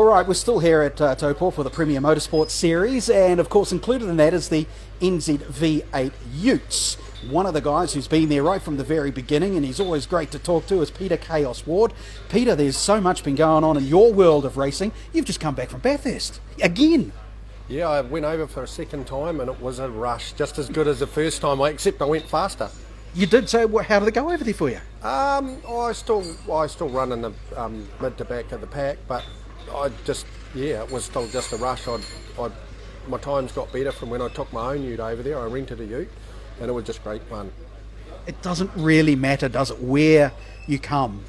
right, we're still here at Taupo for the Premier Motorsport Series, and of course included in that is the NZV8 Utes. One of the guys who's been there right from the very beginning, and he's always great to talk to, is Peter Chaos Ward. Peter, there's so much been going on in your world of racing. You've just come back from Bathurst again. Yeah, I went over for a second time and it was a rush, just as good as the first time, except I went faster. You did, so how did it go over there for you? I still run in the mid to back of the pack, but it was still just a rush. My times got better from when I took my own ute over there. I rented a ute and it was just great fun. It doesn't really matter, does it, where you come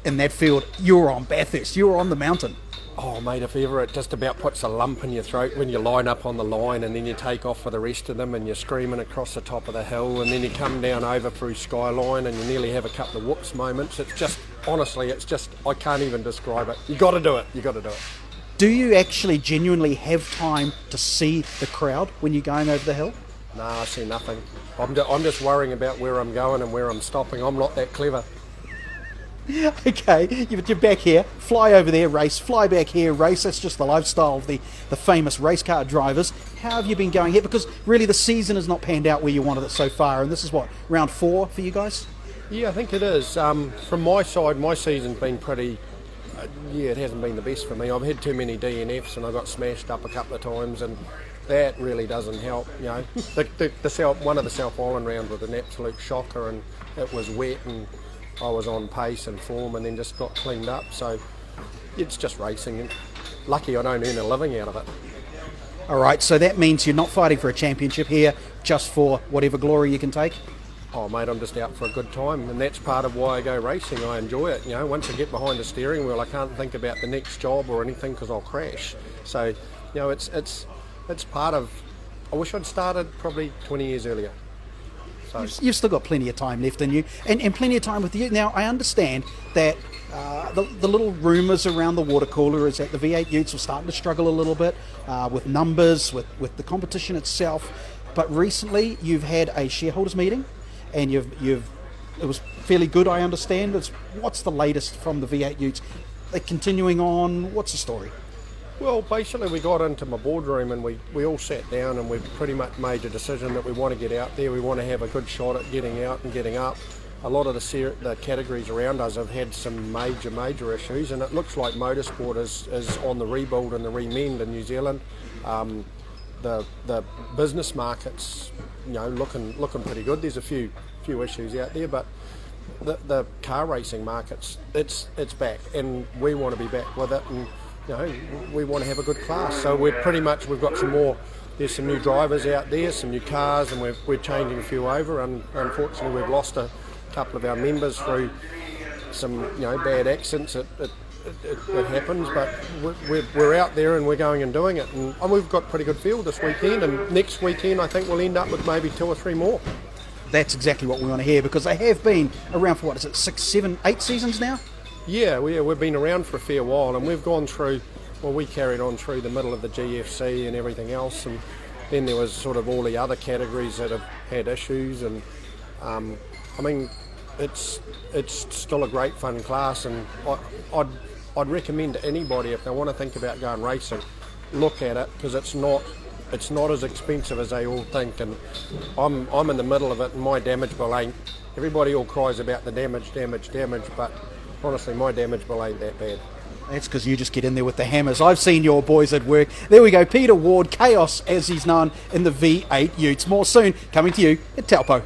in that field? You're on Bathurst, you're on the mountain. Oh mate, if ever, it just about puts a lump in your throat when you line up on the line and then you take off for the rest of them and you're screaming across the top of the hill and then you come down over through Skyline and you nearly have a couple of whoops moments. It's just, honestly, I can't even describe it. You got to do it. Do you actually genuinely have time to see the crowd when you're going over the hill? No, I see nothing. I'm just worrying about where I'm going and where I'm stopping. I'm not that clever. Okay, you're back here, fly over there, race, fly back here, race. That's just the lifestyle of the famous race car drivers. How have you been going here? Because really the season has not panned out where you wanted it so far, and this is what, round 4 for you guys? Yeah, I think it is. From my side, my season's been pretty... it hasn't been the best for me. I've had too many DNFs and I got smashed up a couple of times, and that really doesn't help. You know, one of the South Island rounds was an absolute shocker, and it was wet and I was on pace and form, and then just got cleaned up. So it's just racing, and lucky I don't earn a living out of it. All right, so that means you're not fighting for a championship here, just for whatever glory you can take? Oh mate, I'm just out for a good time, and that's part of why I go racing. I enjoy it. You know, once I get behind the steering wheel, I can't think about the next job or anything because I'll crash. So, you know, it's part of... I wish I'd started probably 20 years earlier. So. You've still got plenty of time left in you, and plenty of time with you. Now, I understand that the little rumours around the water cooler is that the V8 Utes are starting to struggle a little bit with numbers, with the competition itself. But recently, you've had a shareholders meeting, and it was fairly good, I understand. What's the latest from the V8 Utes? They're continuing on. What's the story? Well, basically we got into my boardroom and we all sat down and we pretty much made a decision that we want to get out there. We want to have a good shot at getting out and getting up. A lot of the categories around us have had some major issues, and it looks like motorsport is on the rebuild and the remend in New Zealand. The business market's, you know, looking pretty good. There's a few issues out there, but the car racing market's it's back, and we want to be back with it, and you know, we want to have a good class. So we've got some more. There's some new drivers out there, some new cars, and we're changing a few over. And unfortunately, we've lost a couple of our members through some bad accidents. It happens, but we're out there and we're going and doing it, and we've got pretty good field this weekend, and next weekend I think we'll end up with maybe 2 or 3 more. That's exactly what we want to hear, because they have been around for 6, 7, 8 seasons now? Yeah, we've been around for a fair while, and we've gone through, we carried on through the middle of the GFC and everything else, and then there was sort of all the other categories that have had issues, and I mean, it's still a great fun class, and I'd recommend to anybody, if they want to think about going racing, look at it, because it's not as expensive as they all think, and I'm in the middle of it, and my damage bill ain't... Everybody all cries about the damage, but honestly, my damage bill ain't that bad. That's because you just get in there with the hammers. I've seen your boys at work. There we go, Peter Ward, Chaos as he's known in the V8 Utes. More soon, coming to you at Taupo.